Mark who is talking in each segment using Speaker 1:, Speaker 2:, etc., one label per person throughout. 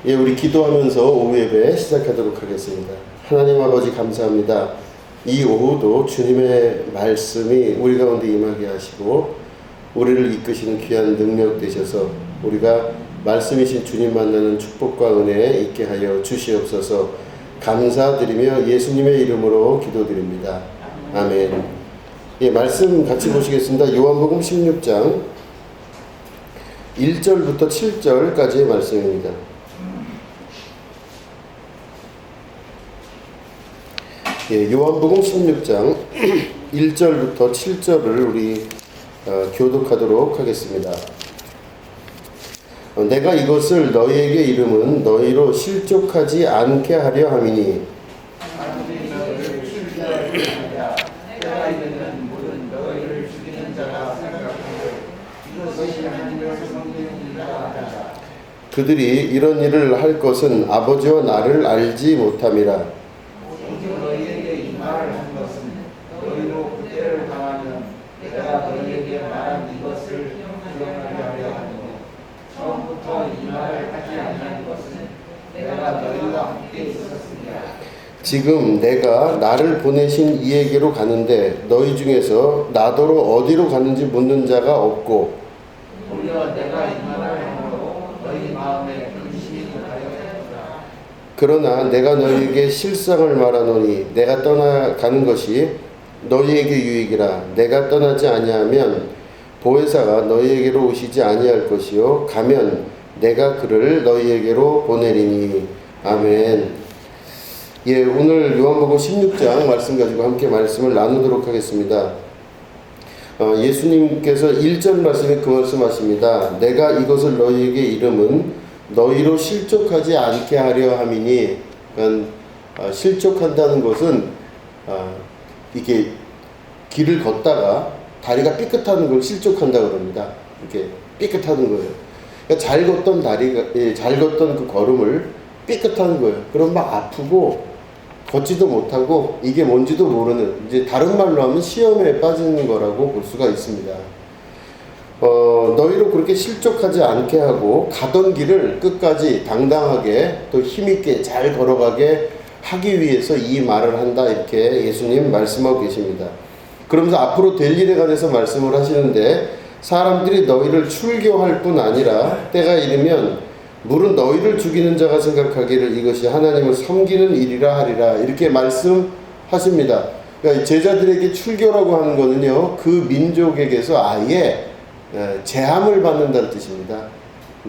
Speaker 1: 예, 우리 기도하면서 오후 예배 시작하도록 하겠습니다. 하나님 아버지 감사합니다. 이 오후도 주님의 말씀이 우리 가운데 임하게 하시고 우리를 이끄시는 귀한 능력 되셔서 우리가 말씀이신 주님 만나는 축복과 은혜 있게 하여 주시옵소서. 감사드리며 예수님의 이름으로 기도드립니다. 아멘. 예, 말씀 같이 보시겠습니다. 요한복음 16장 1절부터 7절까지의 말씀입니다. 예, 요한복음 16장 1절부터 7절을 우리 교독하도록 하겠습니다. 내가 이것을 너희에게 이름은 너희로 실족하지 않게 하려 함이니 그들이 이런 일을 할 것은 아버지와 나를 알지 못함이라.
Speaker 2: 너희에게 이 말을 한 것은 너희로 그때를 당하면 내가 너희에게 말한 이것을 기억하게 하려 하노니 처음부터 이 말을 하지 아니한 것은 내가 너희와 함께 있었으리라.
Speaker 1: 지금 내가 나를 보내신 이에게로 가는데 너희 중에서 나더러 어디로 가는지 묻는 자가 없고
Speaker 2: 오히려 내가 이 말을 함으로 너희 마음에 근심이 가려졌다.
Speaker 1: 그러나 내가 너희에게 실상을 말하노니 내가 떠나가는 것이 너희에게 유익이라. 내가 떠나지 아니하면 보혜사가 너희에게로 오시지 아니할 것이요 가면 내가 그를 너희에게로 보내리니. 아멘. 예, 오늘 요한복음 16장 말씀 가지고 함께 말씀을 나누도록 하겠습니다. 예수님께서 1절 말씀에 그 말씀하십니다. 내가 이것을 너희에게 이름은 너희로 실족하지 않게 하려 함이니. 그러니까 실족한다는 것은 이게 길을 걷다가 다리가 삐끗하는 걸 실족한다고 그럽니다. 이렇게 삐끗하는 거예요. 그러니까 잘 걷던 다리가, 잘 걷던 그 걸음을 삐끗하는 거예요. 그럼 막 아프고 걷지도 못하고 이게 뭔지도 모르는, 이제 다른 말로 하면 시험에 빠지는 거라고 볼 수가 있습니다. 너희로 그렇게 실족하지 않게 하고 가던 길을 끝까지 당당하게 또 힘있게 잘 걸어가게 하기 위해서 이 말을 한다, 이렇게 예수님 말씀하고 계십니다. 그러면서 앞으로 될 일에 관해서 말씀을 하시는데 사람들이 너희를 출교할 뿐 아니라 때가 이르면 물은 너희를 죽이는 자가 생각하기를 이것이 하나님을 섬기는 일이라 하리라, 이렇게 말씀하십니다. 그러니까 제자들에게 출교라고 하는 거는요, 그 민족에게서 아예 제함을 받는다는 뜻입니다.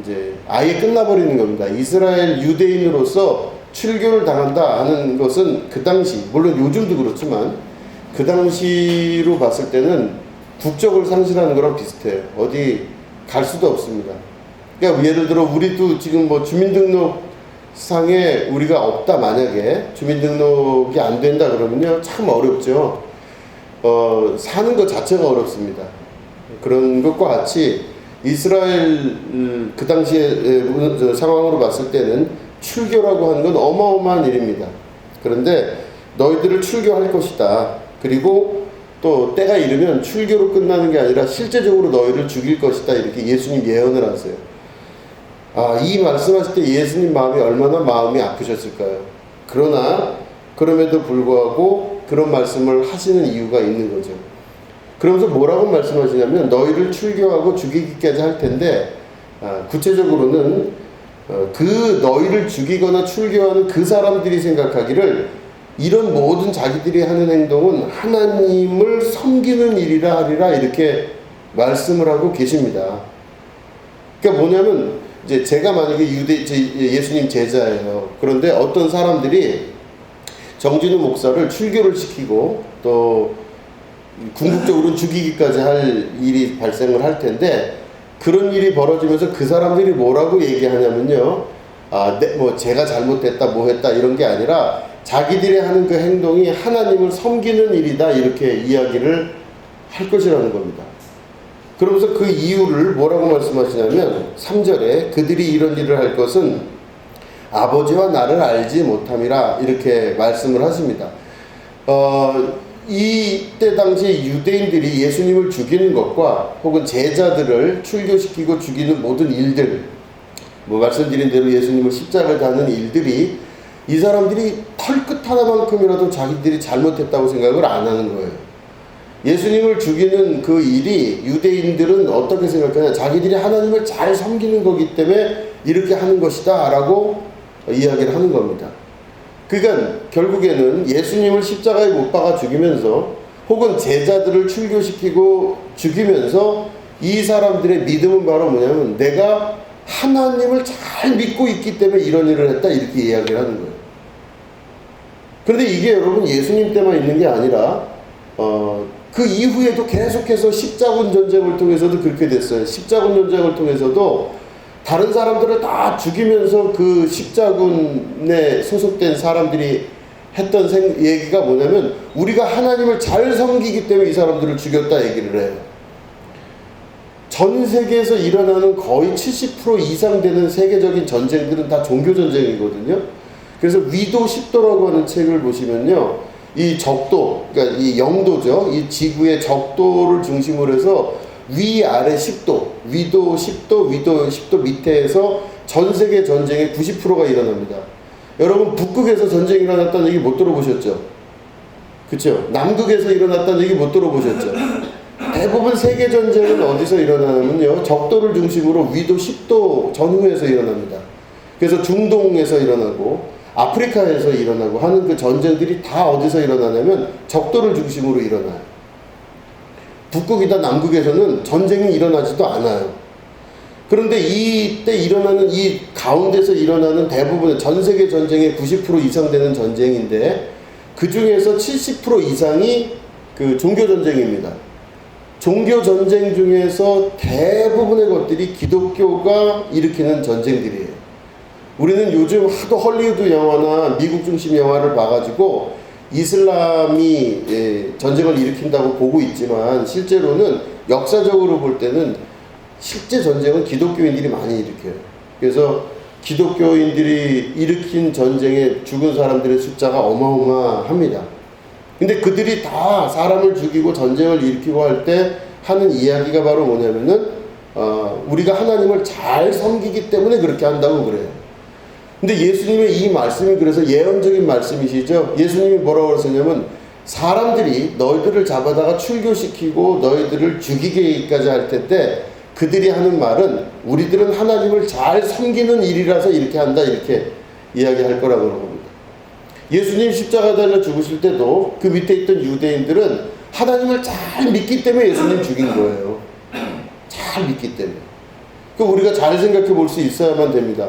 Speaker 1: 이제 아예 끝나버리는 겁니다. 이스라엘 유대인으로서 출교를 당한다 하는 것은 그 당시, 물론 요즘도 그렇지만 그 당시로 봤을 때는 국적을 상실하는 거랑 비슷해요. 어디 갈 수도 없습니다. 그러니까 예를 들어 우리도 지금 뭐 주민등록상에 우리가 없다, 만약에 주민등록이 안 된다 그러면요 참 어렵죠. 사는 것 자체가 어렵습니다. 그런 것과 같이 이스라엘 그 당시의 상황으로 봤을 때는 출교라고 하는 건 어마어마한 일입니다. 그런데 너희들을 출교할 것이다. 그리고 또 때가 이르면 출교로 끝나는 게 아니라 실제적으로 너희를 죽일 것이다, 이렇게 예수님 예언을 하세요. 이 말씀하실 때 예수님 마음이 얼마나 마음이 아프셨을까요? 그러나 그럼에도 불구하고 그런 말씀을 하시는 이유가 있는 거죠. 그러면서 뭐라고 말씀하시냐면 너희를 출교하고 죽이기까지 할 텐데, 구체적으로는 그 너희를 죽이거나 출교하는 그 사람들이 생각하기를 이런 모든 자기들이 하는 행동은 하나님을 섬기는 일이라 하리라, 이렇게 말씀을 하고 계십니다. 그러니까 뭐냐면 이제 제가 만약에 예수님 제자예요. 그런데 어떤 사람들이 정진우 목사를 출교를 시키고 또 궁극적으로 죽이기까지 할 일이 발생을 할 텐데, 그런 일이 벌어지면서 그 사람들이 뭐라고 얘기하냐면요, 뭐 제가 잘못했다 뭐 했다 이런 게 아니라 자기들이 하는 그 행동이 하나님을 섬기는 일이다, 이렇게 이야기를 할 것이라는 겁니다. 그러면서 그 이유를 뭐라고 말씀하시냐면 3절에 그들이 이런 일을 할 것은 아버지와 나를 알지 못함이라, 이렇게 말씀을 하십니다. 이때 당시 유대인들이 예수님을 죽이는 것과 혹은 제자들을 출교시키고 죽이는 모든 일들, 뭐 말씀드린 대로 예수님을 십자가에 다는 일들이 이 사람들이 털끝 하나만큼이라도 자기들이 잘못했다고 생각을 안 하는 거예요. 예수님을 죽이는 그 일이 유대인들은 어떻게 생각하냐, 자기들이 하나님을 잘 섬기는 거기 때문에 이렇게 하는 것이다 라고 이야기를 하는 겁니다. 그러니까 결국에는 예수님을 십자가에 못 박아 죽이면서 혹은 제자들을 출교시키고 죽이면서 이 사람들의 믿음은 바로 뭐냐면 내가 하나님을 잘 믿고 있기 때문에 이런 일을 했다 이렇게 이야기를 하는 거예요. 그런데 이게 여러분 예수님 때만 있는 게 아니라 그 이후에도 계속해서 십자군 전쟁을 통해서도 그렇게 됐어요. 십자군 전쟁을 통해서도 다른 사람들을 다 죽이면서 그 십자군에 소속된 사람들이 했던 얘기가 뭐냐면 우리가 하나님을 잘 섬기기 때문에 이 사람들을 죽였다 얘기를 해요. 전 세계에서 일어나는 거의 70% 이상 되는 세계적인 전쟁들은 다 종교 전쟁이거든요. 그래서 위도 10도라고 하는 책을 보시면요, 이 적도, 그러니까 이 영도죠, 이 지구의 적도를 중심으로 해서 위아래 10도, 위도 10도, 위도 10도 밑에에서 전 세계 전쟁의 90%가 일어납니다. 여러분 북극에서 전쟁이 일어났다는 얘기 못 들어보셨죠? 그렇죠? 남극에서 일어났다는 얘기 못 들어보셨죠? 대부분 세계 전쟁은 어디서 일어나냐면요, 적도를 중심으로 위도 10도 전후에서 일어납니다. 그래서 중동에서 일어나고 아프리카에서 일어나고 하는 그 전쟁들이 다 어디서 일어나냐면 적도를 중심으로 일어나요. 북극이나 남극에서는 전쟁이 일어나지도 않아요. 그런데 이때 일어나는 이 가운데서 일어나는 대부분의 전 세계 전쟁의 90% 이상 되는 전쟁인데 그 중에서 70% 이상이 그 종교 전쟁입니다. 종교 전쟁 중에서 대부분의 것들이 기독교가 일으키는 전쟁들이에요. 우리는 요즘 하도 헐리우드 영화나 미국 중심 영화를 봐가지고 이슬람이 전쟁을 일으킨다고 보고 있지만 실제로는 역사적으로 볼 때는 실제 전쟁은 기독교인들이 많이 일으켜요. 그래서 기독교인들이 일으킨 전쟁에 죽은 사람들의 숫자가 어마어마합니다. 근데 그들이 다 사람을 죽이고 전쟁을 일으키고 할 때 하는 이야기가 바로 뭐냐면은 우리가 하나님을 잘 섬기기 때문에 그렇게 한다고 그래요. 근데 예수님의 이 말씀이 그래서 예언적인 말씀이시죠. 예수님이 뭐라고 그러셨냐면 사람들이 너희들을 잡아다가 출교시키고 너희들을 죽이기까지 할 텐데 그들이 하는 말은 우리들은 하나님을 잘 섬기는 일이라서 이렇게 한다 이렇게 이야기할 거라고 그런 겁니다. 예수님 십자가 달려 죽으실 때도 그 밑에 있던 유대인들은 하나님을 잘 믿기 때문에 예수님 죽인 거예요. 잘 믿기 때문에. 그 우리가 잘 생각해 볼 수 있어야만 됩니다.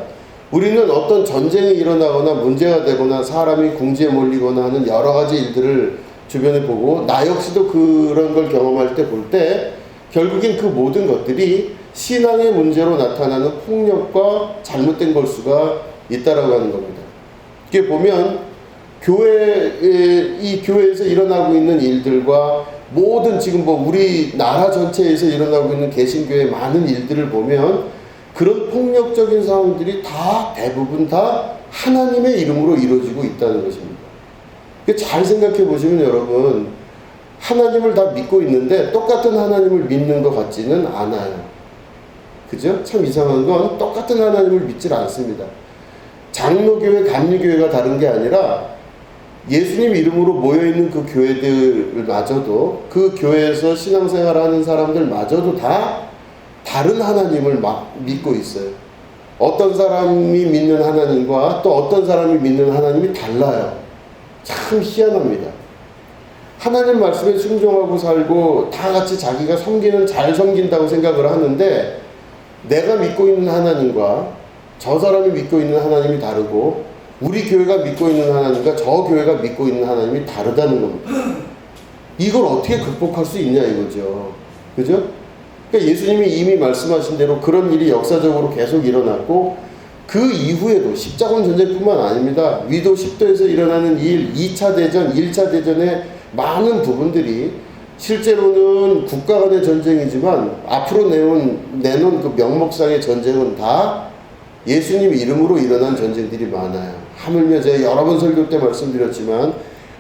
Speaker 1: 우리는 어떤 전쟁이 일어나거나 문제가 되거나 사람이 궁지에 몰리거나 하는 여러 가지 일들을 주변에 보고 나 역시도 그런 걸 경험할 때 볼 때 결국엔 그 모든 것들이 신앙의 문제로 나타나는 폭력과 잘못된 걸 수가 있다라고 하는 겁니다. 이게 보면 이 교회에서 일어나고 있는 일들과 모든 지금 뭐 우리나라 전체에서 일어나고 있는 개신교의 많은 일들을 보면 그런 폭력적인 상황들이 다 대부분 다 하나님의 이름으로 이루어지고 있다는 것입니다. 잘 생각해 보시면 여러분 하나님을 다 믿고 있는데 똑같은 하나님을 믿는 것 같지는 않아요. 그죠? 참 이상한 건 똑같은 하나님을 믿질 않습니다. 장로교회, 감리교회가 다른 게 아니라 예수님 이름으로 모여있는 그 교회들마저도 그 교회에서 신앙생활하는 사람들마저도 다 다른 하나님을 막 믿고 있어요. 어떤 사람이 믿는 하나님과 또 어떤 사람이 믿는 하나님이 달라요. 참 희한합니다. 하나님 말씀에 순종하고 살고 다 같이 자기가 잘 섬긴다고 생각을 하는데 내가 믿고 있는 하나님과 저 사람이 믿고 있는 하나님이 다르고 우리 교회가 믿고 있는 하나님과 저 교회가 믿고 있는 하나님이 다르다는 겁니다. 이걸 어떻게 극복할 수 있냐 이거죠. 그죠? 그러니까 예수님이 이미 말씀하신 대로 그런 일이 역사적으로 계속 일어났고 그 이후에도 십자군 전쟁뿐만 아닙니다. 위도 10도에서 일어나는 일, 2차 대전, 1차 대전의 많은 부분들이 실제로는 국가 간의 전쟁이지만 앞으로 내놓은 그 명목상의 전쟁은 다 예수님 이름으로 일어난 전쟁들이 많아요. 하물며 제가 여러 번 설교 때 말씀드렸지만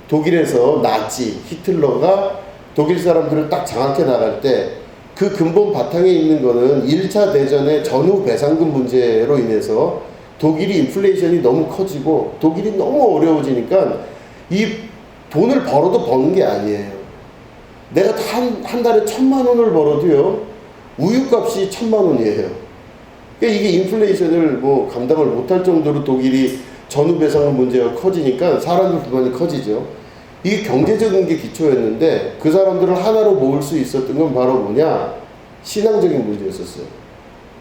Speaker 1: 독일에서 나치, 히틀러가 독일 사람들을 딱 장악해 나갈 때 그 근본 바탕에 있는 거는 1차 대전의 전후 배상금 문제로 인해서 독일이 인플레이션이 너무 커지고 독일이 너무 어려워지니까 이 돈을 벌어도 버는 게 아니에요. 내가 한 달에 1,000만 원을 벌어도요, 우유값이 1,000만 원이에요. 그러니까 이게 인플레이션을 뭐 감당을 못할 정도로 독일이 전후 배상금 문제가 커지니까 사람들 불만이 커지죠. 이게 경제적인 게 기초였는데 그 사람들을 하나로 모을 수 있었던 건 바로 뭐냐? 신앙적인 문제였었어요.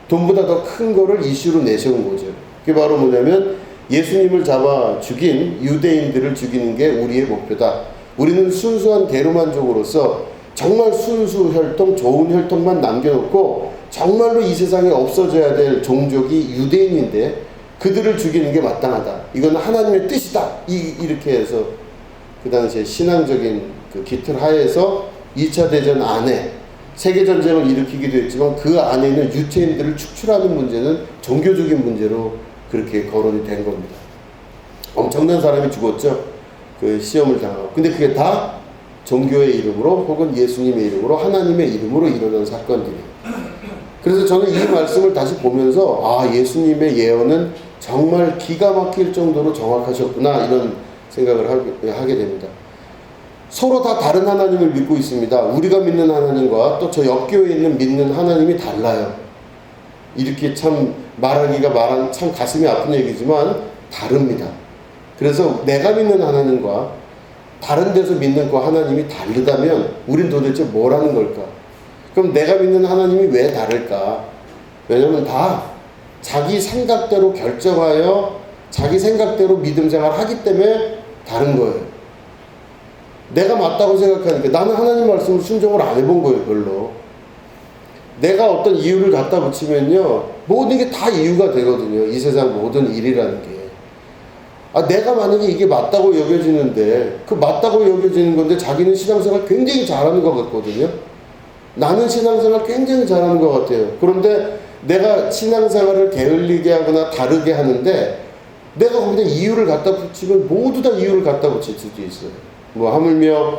Speaker 1: 돈보다 더 큰 거를 이슈로 내세운 거죠. 그게 바로 뭐냐면 예수님을 잡아 죽인 유대인들을 죽이는 게 우리의 목표다. 우리는 순수한 대로만족으로서 정말 순수 혈통, 좋은 혈통만 남겨놓고 정말로 이 세상에 없어져야 될 종족이 유대인인데 그들을 죽이는 게 마땅하다. 이건 하나님의 뜻이다. 이렇게 해서 그 당시에 신앙적인 그 기틀 하에서 2차 대전 안에 세계전쟁을 일으키기도 했지만 그 안에 있는 유태인들을 축출하는 문제는 종교적인 문제로 그렇게 거론이 된 겁니다. 엄청난 사람이 죽었죠. 그 시험을 당하고. 근데 그게 다 종교의 이름으로 혹은 예수님의 이름으로 하나님의 이름으로 일어난 사건들이에요. 그래서 저는 이 말씀을 다시 보면서 아, 예수님의 예언은 정말 기가 막힐 정도로 정확하셨구나 이런 생각을 하게 됩니다. 서로 다 다른 하나님을 믿고 있습니다. 우리가 믿는 하나님과 또 저 옆교회에 있는 믿는 하나님이 달라요. 이렇게 참 말하기가 참 가슴이 아픈 얘기지만 다릅니다. 그래서 내가 믿는 하나님과 다른 데서 믿는 그 하나님이 다르다면 우린 도대체 뭐라는 걸까? 그럼 내가 믿는 하나님이 왜 다를까? 왜냐면 다 자기 생각대로 결정하여 자기 생각대로 믿음 생활을 하기 때문에 다른 거예요. 내가 맞다고 생각하니까 나는 하나님 말씀을 순종을 안 해본 거예요. 별로. 내가 어떤 이유를 갖다 붙이면요 모든 게 다 이유가 되거든요. 이 세상 모든 일이라는 게. 아, 내가 만약에 이게 맞다고 여겨지는데 그 맞다고 여겨지는 건데 자기는 신앙생활 굉장히 잘하는 것 같거든요. 나는 신앙생활 굉장히 잘하는 것 같아요. 그런데 내가 신앙생활을 게을리게 하거나 다르게 하는데 내가 거기다 이유를 갖다 붙이면 모두 다 이유를 갖다 붙일 수도 있어요. 뭐 하물며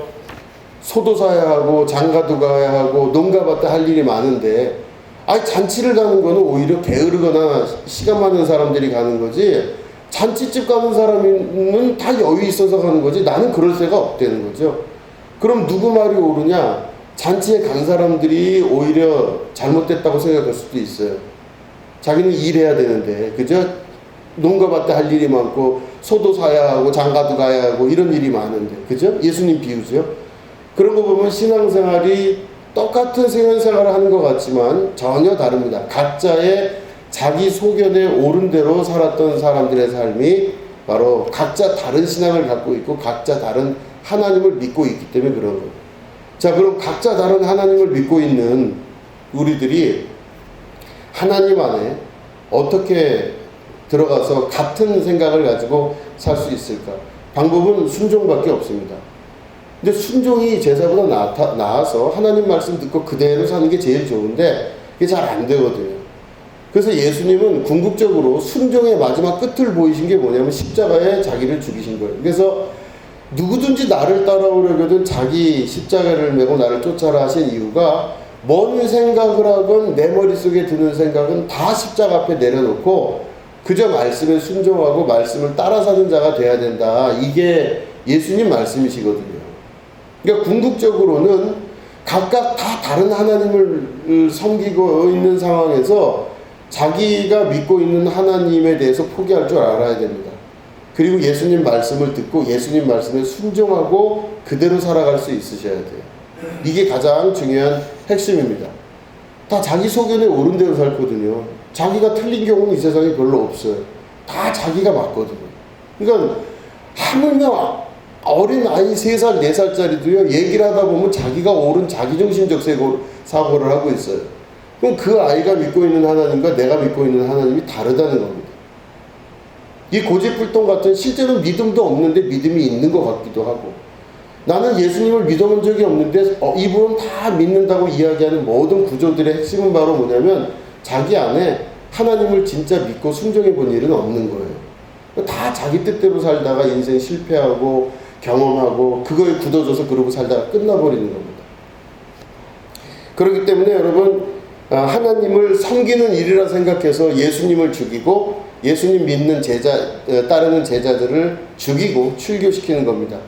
Speaker 1: 소도 사야 하고 장가도 가야 하고 농가밭에 할 일이 많은데 잔치를 가는 거는 오히려 게으르거나 시간 많은 사람들이 가는 거지 잔치집 가는 사람은 다 여유 있어서 가는 거지 나는 그럴 새가 없다는 거죠. 그럼 누구 말이 옳으냐? 잔치에 간 사람들이 오히려 잘못됐다고 생각할 수도 있어요. 자기는 일해야 되는데 그죠? 농가밭에 할 일이 많고 소도 사야 하고 장가도 가야 하고 이런 일이 많은데 그죠? 예수님 비유죠. 그런 거 보면 신앙생활이 똑같은 생활을 하는 것 같지만 전혀 다릅니다. 각자의 자기 소견에 옳은 대로 살았던 사람들의 삶이 바로 각자 다른 신앙을 갖고 있고 각자 다른 하나님을 믿고 있기 때문에 그런 거예요. 자, 그럼 각자 다른 하나님을 믿고 있는 우리들이 하나님 안에 어떻게 들어가서 같은 생각을 가지고 살 수 있을까? 방법은 순종밖에 없습니다. 근데 순종이 제사보다 나아서 하나님 말씀 듣고 그대로 사는 게 제일 좋은데 그게 잘 안 되거든요. 그래서 예수님은 궁극적으로 순종의 마지막 끝을 보이신 게 뭐냐면 십자가에 자기를 죽이신 거예요. 그래서 누구든지 나를 따라오려거든 자기 십자가를 메고 나를 쫓아라 하신 이유가 뭔 생각을 하건 내 머릿속에 드는 생각은 다 십자가 앞에 내려놓고 그저 말씀에 순종하고 말씀을 따라 사는 자가 돼야 된다. 이게 예수님 말씀이시거든요. 그러니까 궁극적으로는 각각 다 다른 하나님을 섬기고 있는 상황에서 자기가 믿고 있는 하나님에 대해서 포기할 줄 알아야 됩니다. 그리고 예수님 말씀을 듣고 예수님 말씀에 순종하고 그대로 살아갈 수 있으셔야 돼요. 이게 가장 중요한 핵심입니다. 다 자기 소견에 옳은 대로 살거든요. 자기가 틀린 경우는 이 세상에 별로 없어요. 다 자기가 맞거든요. 그러니까 하물며 어린 아이 3살, 4살짜리도요, 얘기를 하다 보면 자기가 옳은 자기중심적 사고를 하고 있어요. 그럼 그 아이가 믿고 있는 하나님과 내가 믿고 있는 하나님이 다르다는 겁니다. 이 고집불통 같은 실제로 믿음도 없는데 믿음이 있는 것 같기도 하고 나는 예수님을 믿어본 적이 없는데 이분은 다 믿는다고 이야기하는 모든 구조들의 핵심은 바로 뭐냐면 자기 안에 하나님을 진짜 믿고 순종해 본 일은 없는 거예요. 다 자기 뜻대로 살다가 인생 실패하고 경험하고 그거에 굳어져서 그러고 살다가 끝나버리는 겁니다. 그렇기 때문에 여러분, 하나님을 섬기는 일이라 생각해서 예수님을 죽이고 예수님 믿는 따르는 제자들을 죽이고 출교시키는 겁니다.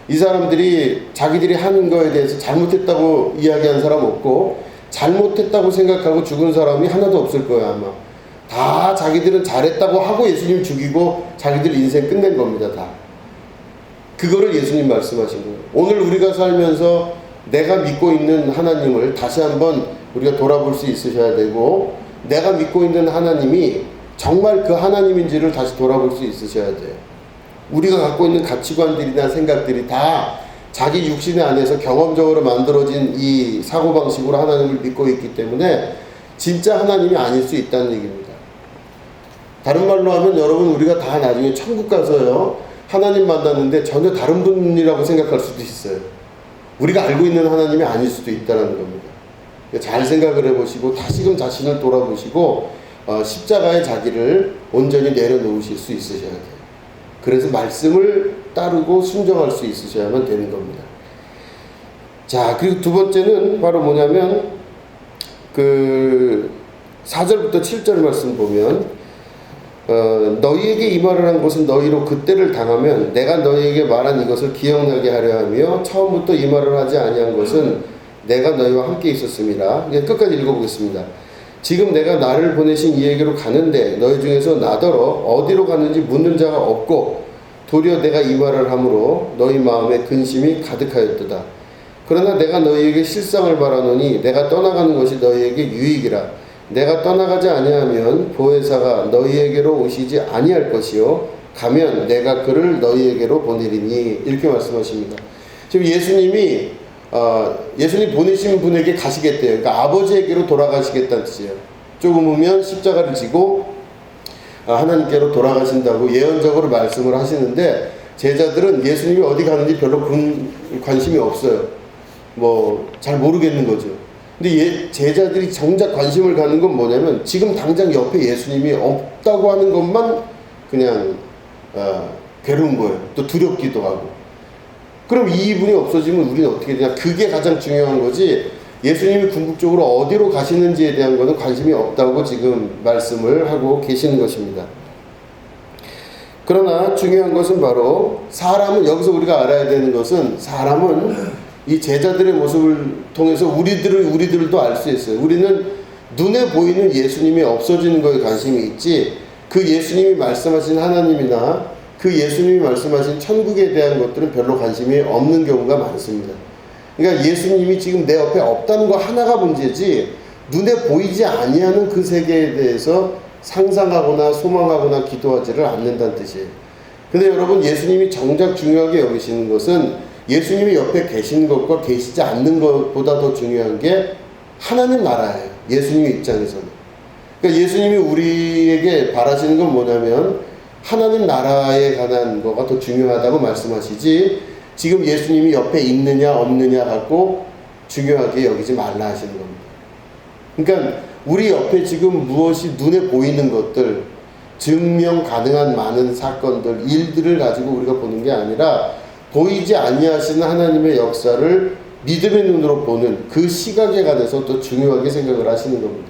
Speaker 1: 이 사람들이 자기들이 하는 거에 대해서 잘못했다고 이야기한 사람 없고 잘못했다고 생각하고 죽은 사람이 하나도 없을 거예요. 아마 다 자기들은 잘했다고 하고 예수님 죽이고 자기들 인생 끝낸 겁니다. 다 그거를 예수님 말씀하신 거예요. 오늘 우리가 살면서 내가 믿고 있는 하나님을 다시 한번 우리가 돌아볼 수 있으셔야 되고, 내가 믿고 있는 하나님이 정말 그 하나님인지를 다시 돌아볼 수 있으셔야 돼요. 우리가 갖고 있는 가치관들이나 생각들이 다 자기 육신 안에서 경험적으로 만들어진 이 사고방식으로 하나님을 믿고 있기 때문에 진짜 하나님이 아닐 수 있다는 얘기입니다. 다른 말로 하면 여러분, 우리가 다 나중에 천국 가서요, 하나님 만났는데 전혀 다른 분이라고 생각할 수도 있어요. 우리가 알고 있는 하나님이 아닐 수도 있다는 겁니다. 잘 생각을 해보시고 다시금 자신을 돌아보시고 십자가의 자기를 온전히 내려놓으실 수 있으셔야 돼요. 그래서 말씀을 따르고 순종할 수 있으셔야만 되는 겁니다. 자, 그리고 두 번째는 바로 뭐냐면 4절부터 7절 말씀 보면 너희에게 이 말을 한 것은 너희로 그때를 당하면 내가 너희에게 말한 이것을 기억나게 하려 하며 처음부터 이 말을 하지 아니한 것은 내가 너희와 함께 있었음이라. 끝까지 읽어보겠습니다. 지금 내가 나를 보내신 이에게로 가는데 너희 중에서 나더러 어디로 가는지 묻는 자가 없고 도리어 내가 이 말을 함으로 너희 마음에 근심이 가득하였도다. 그러나 내가 너희에게 실상을 말하노니 내가 떠나가는 것이 너희에게 유익이라. 내가 떠나가지 아니하면 보혜사가 너희에게로 오시지 아니할 것이요 가면 내가 그를 너희에게로 보내리니. 이렇게 말씀하십니다. 지금 예수님 보내신 분에게 가시겠대요. 그러니까 아버지에게로 돌아가시겠다는 뜻이에요. 조금 후면 십자가를 지고 하나님께로 돌아가신다고 예언적으로 말씀을 하시는데, 제자들은 예수님이 어디 가는지 별로 관심이 없어요. 잘 모르겠는 거죠. 근데 제자들이 정작 관심을 갖는 건 뭐냐면 지금 당장 옆에 예수님이 없다고 하는 것만 그냥 괴로운 거예요. 또 두렵기도 하고. 그럼 이분이 없어지면 우리는 어떻게 되냐? 그게 가장 중요한 거지, 예수님이 궁극적으로 어디로 가시는지에 대한 것은 관심이 없다고 지금 말씀을 하고 계시는 것입니다. 그러나 중요한 것은 바로 사람은, 여기서 우리가 알아야 되는 것은 사람은 이 제자들의 모습을 통해서 우리들도 알 수 있어요. 우리는 눈에 보이는 예수님이 없어지는 거에 관심이 있지, 그 예수님이 말씀하신 하나님이나 그 예수님이 말씀하신 천국에 대한 것들은 별로 관심이 없는 경우가 많습니다. 그러니까 예수님이 지금 내 옆에 없다는 거 하나가 문제지, 눈에 보이지 아니하는 그 세계에 대해서 상상하거나 소망하거나 기도하지를 않는다는 뜻이에요. 근데 여러분, 예수님이 정작 중요하게 여기시는 것은 예수님이 옆에 계신 것과 계시지 않는 것보다 더 중요한 게 하나님 나라예요. 예수님 입장에서는. 그러니까 예수님이 우리에게 바라시는 건 뭐냐면 하나님 나라에 관한 거가 더 중요하다고 말씀하시지, 지금 예수님이 옆에 있느냐 없느냐 갖고 중요하게 여기지 말라 하시는 겁니다. 그러니까 우리 옆에 지금 무엇이 눈에 보이는 것들, 증명 가능한 많은 사건들, 일들을 가지고 우리가 보는 게 아니라 보이지 아니하시는 하나님의 역사를 믿음의 눈으로 보는 그 시각에 관해서 더 중요하게 생각을 하시는 겁니다.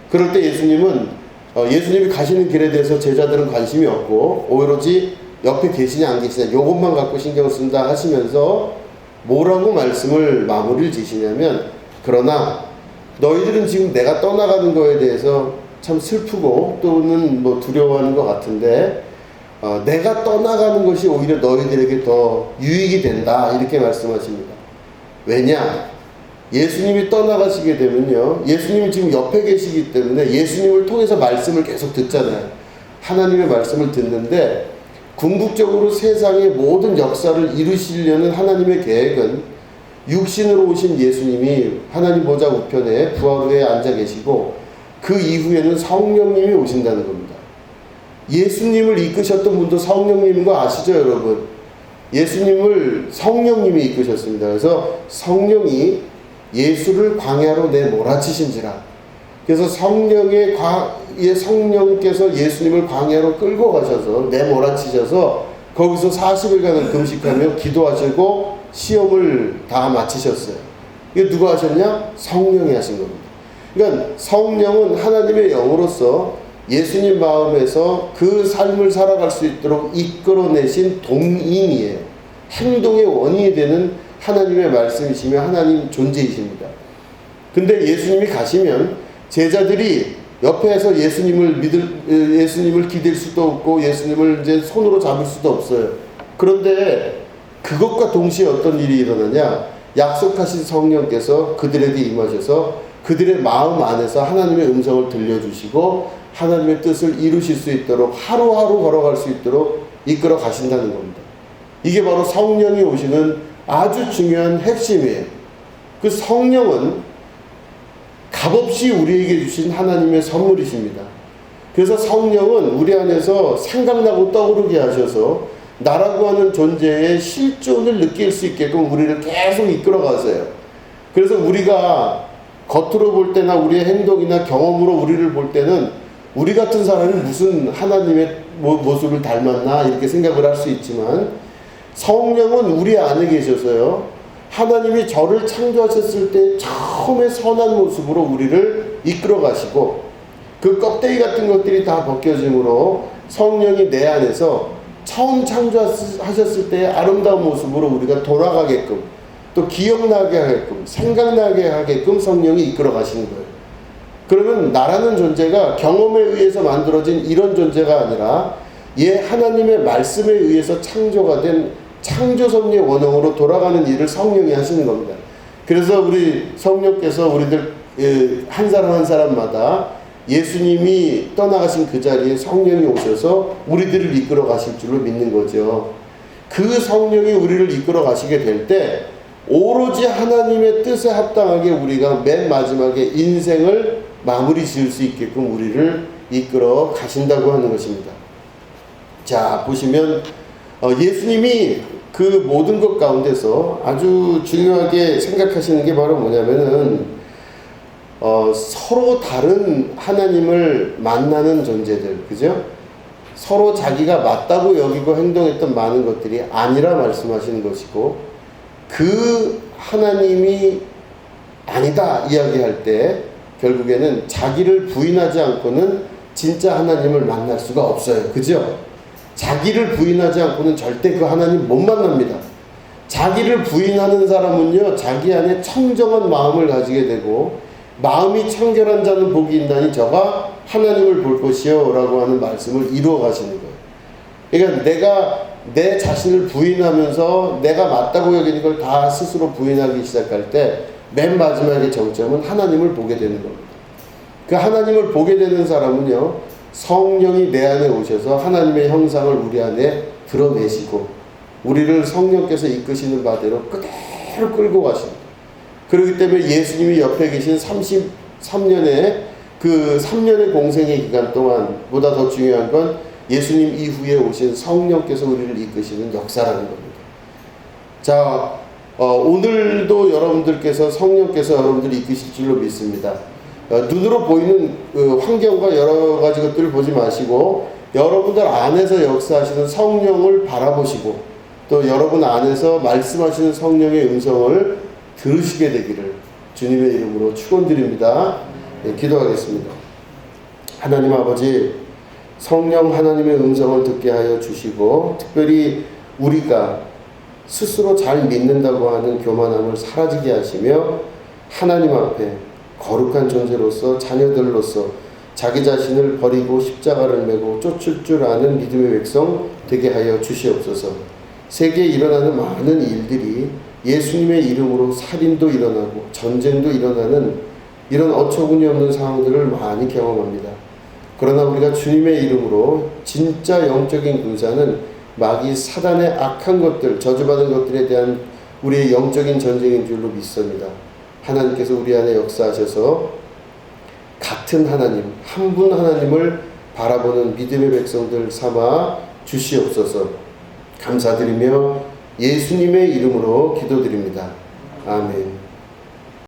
Speaker 1: 그럴 때 예수님이 가시는 길에 대해서 제자들은 관심이 없고 오로지 옆에 계시냐 안 계시냐 이것만 갖고 신경을 쓴다 하시면서 뭐라고 말씀을 마무리를 지시냐면, 그러나 너희들은 지금 내가 떠나가는 거에 대해서 참 슬프고 또는 두려워하는 것 같은데 내가 떠나가는 것이 오히려 너희들에게 더 유익이 된다, 이렇게 말씀하십니다. 왜냐? 예수님이 떠나가시게 되면요, 예수님이 지금 옆에 계시기 때문에 예수님을 통해서 말씀을 계속 듣잖아요. 하나님의 말씀을 듣는데 궁극적으로 세상의 모든 역사를 이루시려는 하나님의 계획은 육신으로 오신 예수님이 하나님 보좌 우편에 부활 후에 앉아 계시고 그 이후에는 성령님이 오신다는 겁니다. 예수님을 이끄셨던 분도 성령님인 거 아시죠, 여러분? 예수님을 성령님이 이끄셨습니다. 그래서 성령이 예수를 광야로 내몰아치신지라. 그래서 성령께서 예수님을 광야로 끌고 가셔서 내몰아치셔서 거기서 40일간을 금식하며 기도하시고 시험을 다 마치셨어요. 이거 누가 하셨냐? 성령이 하신 겁니다. 그러니까 성령은 하나님의 영으로서 예수님 마음에서 그 삶을 살아갈 수 있도록 이끌어내신 동인이에요. 행동의 원인이 되는 하나님의 말씀이시며 하나님 존재이십니다. 근데 예수님이 가시면 제자들이 옆에서 예수님을 기댈 수도 없고 예수님을 이제 손으로 잡을 수도 없어요. 그런데 그것과 동시에 어떤 일이 일어나냐? 약속하신 성령께서 그들에게 임하셔서 그들의 마음 안에서 하나님의 음성을 들려주시고 하나님의 뜻을 이루실 수 있도록 하루하루 걸어갈 수 있도록 이끌어 가신다는 겁니다. 이게 바로 성령이 오시는 아주 중요한 핵심이에요. 그 성령은 값없이 우리에게 주신 하나님의 선물이십니다. 그래서 성령은 우리 안에서 생각나고 떠오르게 하셔서 나라고 하는 존재의 실존을 느낄 수 있게끔 우리를 계속 이끌어 가세요. 그래서 우리가 겉으로 볼 때나 우리의 행동이나 경험으로 우리를 볼 때는 우리 같은 사람이 무슨 하나님의 모습을 닮았나 이렇게 생각을 할 수 있지만 성령은 우리 안에 계셔서요, 하나님이 저를 창조하셨을 때 처음에 선한 모습으로 우리를 이끌어 가시고 그 껍데기 같은 것들이 다 벗겨짐으로 성령이 내 안에서 처음 창조하셨을 때의 아름다운 모습으로 우리가 돌아가게끔 또 기억나게 하게끔 생각나게 하게끔 성령이 이끌어 가시는 거예요. 그러면 나라는 존재가 경험에 의해서 만들어진 이런 존재가 아니라 하나님의 말씀에 의해서 창조가 된 창조섭리의 원형으로 돌아가는 일을 성령이 하시는 겁니다. 그래서 우리 성령께서 우리들 한 사람 한 사람마다 예수님이 떠나가신 그 자리에 성령이 오셔서 우리들을 이끌어 가실 줄로 믿는 거죠. 그 성령이 우리를 이끌어 가시게 될 때 오로지 하나님의 뜻에 합당하게 우리가 맨 마지막에 인생을 마무리 지을 수 있게끔 우리를 이끌어 가신다고 하는 것입니다. 자, 보시면 예수님이 그 모든 것 가운데서 아주 중요하게 생각하시는 게 바로 뭐냐면은 서로 다른 하나님을 만나는 존재들, 그죠? 서로 자기가 맞다고 여기고 행동했던 많은 것들이 아니라 말씀하시는 것이고, 그 하나님이 아니다 이야기할 때 결국에는 자기를 부인하지 않고는 진짜 하나님을 만날 수가 없어요. 그죠? 자기를 부인하지 않고는 절대 그 하나님 못 만납니다. 자기를 부인하는 사람은요, 자기 안에 청정한 마음을 가지게 되고, 마음이 청결한 자는 복이 있나니 저가 하나님을 볼 것이요 라고 하는 말씀을 이루어 가시는 거예요. 그러니까 내가 내 자신을 부인하면서 내가 맞다고 여기는 걸 다 스스로 부인하기 시작할 때 맨 마지막의 정점은 하나님을 보게 되는 겁니다. 그 하나님을 보게 되는 사람은요, 성령이 내 안에 오셔서 하나님의 형상을 우리 안에 드러내시고 우리를 성령께서 이끄시는 바대로 그대로 끌고 가십니다. 그렇기 때문에 예수님이 옆에 계신 33년의 그 3년의 공생의 기간 동안 보다 더 중요한 건 예수님 이후에 오신 성령께서 우리를 이끄시는 역사라는 겁니다. 자, 오늘도 여러분들께서 성령께서 여러분들을 이끄실 줄로 믿습니다. 눈으로 보이는 환경과 여러 가지 것들을 보지 마시고 여러분들 안에서 역사하시는 성령을 바라보시고 또 여러분 안에서 말씀하시는 성령의 음성을 들으시게 되기를 주님의 이름으로 축원드립니다. 네, 기도하겠습니다. 하나님 아버지, 성령 하나님의 음성을 듣게 하여 주시고 특별히 우리가 스스로 잘 믿는다고 하는 교만함을 사라지게 하시며 하나님 앞에 거룩한 존재로서 자녀들로서 자기 자신을 버리고 십자가를 메고 쫓을 줄 아는 믿음의 백성 되게 하여 주시옵소서. 세계에 일어나는 많은 일들이 예수님의 이름으로 살인도 일어나고 전쟁도 일어나는 이런 어처구니 없는 상황들을 많이 경험합니다. 그러나 우리가 주님의 이름으로 진짜 영적인 군사는 마귀 사단의 악한 것들, 저주받은 것들에 대한 우리의 영적인 전쟁인 줄로 믿습니다. 하나님께서 우리 안에 역사하셔서 같은 하나님, 한 분 하나님을 바라보는 믿음의 백성들 삼아 주시옵소서. 감사드리며 예수님의 이름으로 기도드립니다. 아멘.